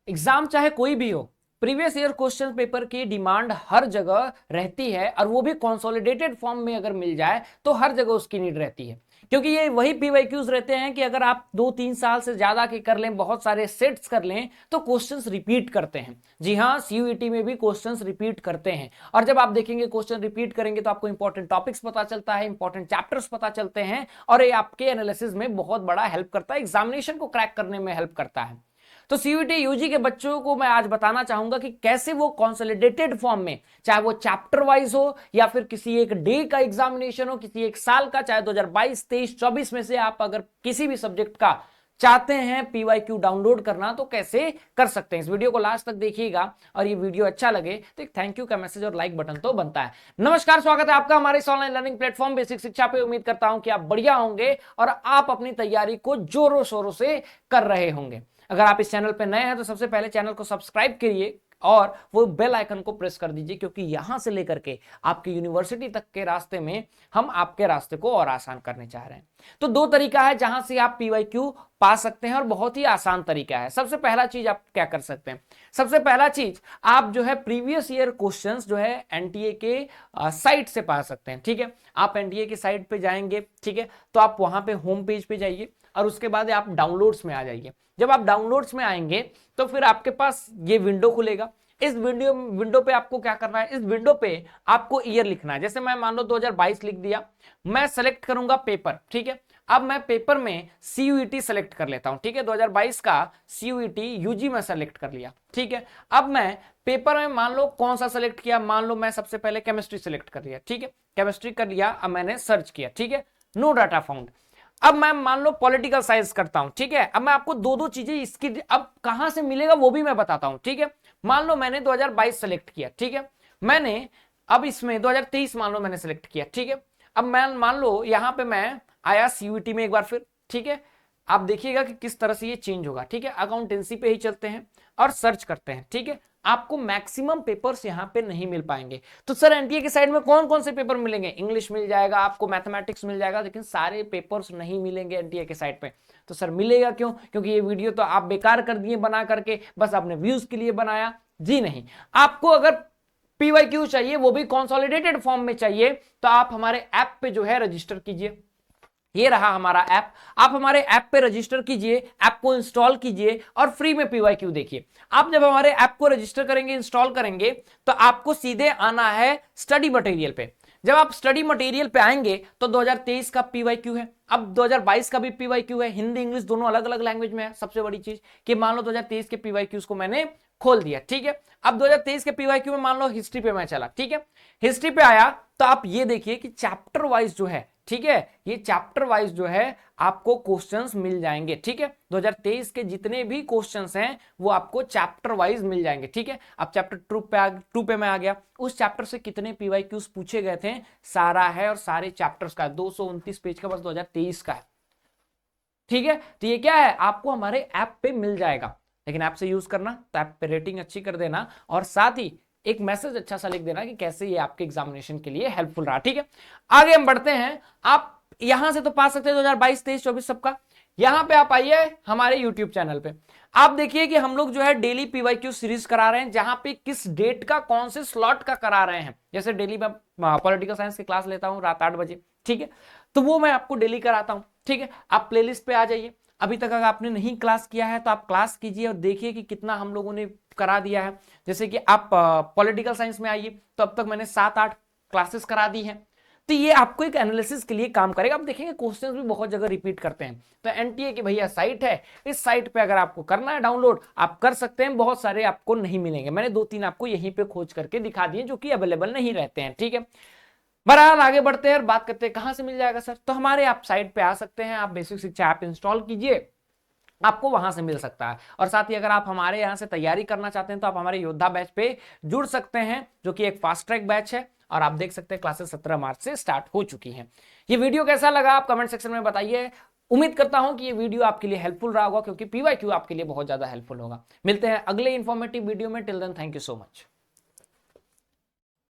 Exam चाहे कोई भी हो, प्रीवियस ईयर क्वेश्चन पेपर की डिमांड हर जगह रहती है, और वो भी कंसोलिडेटेड फॉर्म में अगर मिल जाए तो हर जगह उसकी नीड रहती है। क्योंकि ये वही पीवाईक्यूज रहते हैं कि अगर आप 2-3 साल से ज्यादा के कर लें, बहुत सारे सेट्स कर लें, तो क्वेश्चंस रिपीट करते हैं। जी हाँ, सीयूईटी में भी क्वेश्चंस रिपीट करते हैं। और जब आप देखेंगे क्वेश्चन रिपीट करेंगे तो आपको इंपॉर्टेंट टॉपिक्स पता चलता है, इंपॉर्टेंट चैप्टर्स पता चलते हैं, और ये आपके एनालिसिस में बहुत बड़ा हेल्प करता है, एग्जामिनेशन को क्रैक करने में हेल्प करता है। तो सीयूईटी यूजी के बच्चों को मैं आज बताना चाहूंगा कि कैसे वो कंसोलिडेटेड फॉर्म में, चाहे वो चैप्टर वाइज हो या फिर किसी एक डे का एग्जामिनेशन हो, किसी एक साल का, चाहे 2022, 23, 24 में से आप अगर किसी भी सब्जेक्ट का चाहते हैं पीवाईक्यू डाउनलोड करना, तो कैसे कर सकते हैं। इस वीडियो को लास्ट तक देखिएगा, और ये वीडियो अच्छा लगे तो एक थैंक यू का मैसेज और लाइक बटन तो बनता है। नमस्कार, स्वागत है आपका हमारे इस ऑनलाइन लर्निंग प्लेटफॉर्म बेसिक शिक्षा पे। उम्मीद करता हूं कि आप बढ़िया होंगे और आप अपनी तैयारी को जोरों शोरों से कर रहे होंगे। अगर आप इस चैनल पे नए हैं तो सबसे पहले चैनल को सब्सक्राइब करिए और वो बेल आइकन को प्रेस कर दीजिए, क्योंकि यहां से लेकर के आपकी यूनिवर्सिटी तक के रास्ते में हम आपके रास्ते को और आसान करने चाह रहे हैं। तो दो तरीका है जहां से आप पीवाईक्यू पा सकते हैं, और बहुत ही आसान तरीका है। सबसे पहला चीज आप क्या कर सकते हैं, सबसे पहला चीज आप जो है प्रीवियस ईयर क्वेश्चंस जो है एनटीए के साइट से पा सकते हैं। ठीक है, आप एनटीए की साइट पे जाएंगे, ठीक है, तो आप वहां पे होम पेज पे जाइए और उसके बाद आप डाउनलोड्स में आ जाइए। जब आप डाउनलोड्स में आएंगे तो फिर आपके पास ये विंडो खुलेगा। इस विंडो पे आपको क्या करना है, इस विंडो पे आपको ईयर लिखना है। जैसे मैं मान लो 2022 लिख दिया, मैं सेलेक्ट करूंगा पेपर। ठीक है, अब मैं पेपर में सीयूईटी सेलेक्ट कर लेता हूं। ठीक है, 2022 का सीयूईटी यूजी में सेलेक्ट कर लिया। ठीक है, अब मैं पेपर में मान लो कौन सा सेलेक्ट किया, मान लो मैं सबसे पहले केमिस्ट्री सेलेक्ट कर लिया। ठीक है, केमिस्ट्री कर लिया, अब मैंने सर्च किया। ठीक है, नो डाटा फाउंड। अब मैं मान लो पॉलिटिकल साइंस करता हूं। ठीक है, अब मैं आपको दो दो चीजें इसकी अब कहां से मिलेगा वो भी मैं बताता हूं। ठीक है, मान लो मैंने 2022 सेलेक्ट किया। ठीक है, मैंने अब इसमें 2023 मान लो मैंने सेलेक्ट किया। ठीक है, अब मैं मान लो यहां पे मैं आया सीयूईटी में एक बार फिर। ठीक है, आप देखिएगा कि किस तरह से ये चेंज होगा। ठीक है, अकाउंटेंसी पे ही चलते हैं और सर्च करते हैं। ठीक है, आपको मैक्सिमम पेपर्स यहां पे नहीं मिल पाएंगे। तो सर एनटीए की साइड में कौन कौन से पेपर मिलेंगे, इंग्लिश मिल जाएगा आपको, मैथमेटिक्स मिल जाएगा, लेकिन सारे पेपर्स नहीं मिलेंगे एनटीए के साइड पे। तो सर मिलेगा क्यों, क्योंकि ये वीडियो तो आप बेकार कर दिए बना करके, बस आपने व्यूज के लिए बनाया। जी नहीं, आपको अगर पीवाईक्यू चाहिए, वो भी कंसोलिडेटेड फॉर्म में चाहिए, तो आप हमारे ऐप पे जो है रजिस्टर कीजिए। ये रहा हमारा ऐप, आप हमारे ऐप पे रजिस्टर कीजिए, ऐप को इंस्टॉल कीजिए और फ्री में पीवाईक्यू देखिए। आप जब हमारे ऐप को रजिस्टर करेंगे, इंस्टॉल करेंगे, तो आपको सीधे आना है स्टडी मटेरियल पे। जब आप स्टडी मटेरियल पे आएंगे तो 2023 का पीवाईक्यू है, अब 2022 का भी पीवाईक्यू है, हिंदी इंग्लिश दोनों अलग अलग लैंग्वेज में है। सबसे बड़ी चीज कि मान लो 2023 के पीवाईक्यूज को मैंने खोल दिया। ठीक है, अब 2023 के पीवाईक्यू में मान लो हिस्ट्री पे मैं चला। ठीक है, हिस्ट्री पे आया तो आप ये देखिए कि चैप्टर वाइज जो है, ठीक है, ये चैप्टर वाइज जो है आपको क्वेश्चंस मिल जाएंगे। ठीक है, 2023 के जितने भी क्वेश्चंस हैं वो आपको चैप्टर वाइज मिल जाएंगे। ठीक है, अब चैप्टर 2 पे मैं आ गया, उस चैप्टर से कितने पीवाईक्यूज पूछे गए थे सारा है, और सारे चैप्टर्स का 229 पेज का बस 2023 का है। ठीक है, तो ये क्या है, आपको हमारे ऐप पे मिल जाएगा। लेकिन ऐप से यूज करना, तो ऐप पे रेटिंग अच्छी कर देना, और साथ ही एक मैसेज अच्छा सा लिख देना कि कैसे ये आपके एग्जामिनेशन के लिए हेल्पफुल रहा। ठीक है, आगे हम बढ़ते हैं। आप यहां से तो पा सकते हैं 2022, 23, 24 सबका। यहां पे आप आइए हमारे यूट्यूब चैनल पे, आप देखिए कि हम लोग जो है डेली पीवाईक्यू सीरीज करा रहे हैं, जहां पे किस डेट का कौन से स्लॉट का करा रहे हैं। जैसे डेली मैं पॉलिटिकल साइंस की क्लास लेता हूं रात 8 बजे। ठीक है, तो वो मैं आपको डेली कराता हूं। ठीक है, आप प्लेलिस्ट पे आ जाइए। अभी तक अगर आपने नहीं क्लास किया है तो आप क्लास कीजिए और देखिए कि कितना हम लोगों ने करा दिया है। जैसे कि आप पॉलिटिकल साइंस में आइए तो अब तक मैंने 7-8 क्लासेस करा दी हैं। तो ये आपको एक एनालिसिस के लिए काम करेगा। आप देखेंगे क्वेश्चंस भी बहुत जगह रिपीट करते हैं। तो एनटीए की भैया साइट है, इस साइट पे अगर आपको करना है डाउनलोड, आप कर सकते हैं। बहुत सारे आपको नहीं मिलेंगे, मैंने 2-3 आपको यहीं पे खोज करके दिखा दिए जो कि अवेलेबल नहीं रहते हैं। ठीक है, बहरहाल आगे बढ़ते हैं और बात करते हैं कहां से मिल जाएगा सर। तो हमारे आप साइट पे आ सकते हैं, आप बेसिक शिक्षा ऐप इंस्टॉल कीजिए, आपको वहां से मिल सकता है। और साथ ही अगर आप हमारे यहां से तैयारी करना चाहते हैं तो आप हमारे योद्धा बैच पे जुड़ सकते हैं, जो कि एक फास्ट ट्रैक बैच है। और आप देख सकते हैं क्लासेस 17 मार्च से स्टार्ट हो चुकी हैं। ये वीडियो कैसा लगा आप कमेंट सेक्शन में बताइए। उम्मीद करता हूं कि ये वीडियो आपके लिए हेल्पफुल रहा होगा, क्योंकि पीवाईक्यू आपके लिए बहुत ज्यादा हेल्पफुल होगा। मिलते हैं अगले इंफॉर्मेटिव वीडियो में। Till then thank you so much.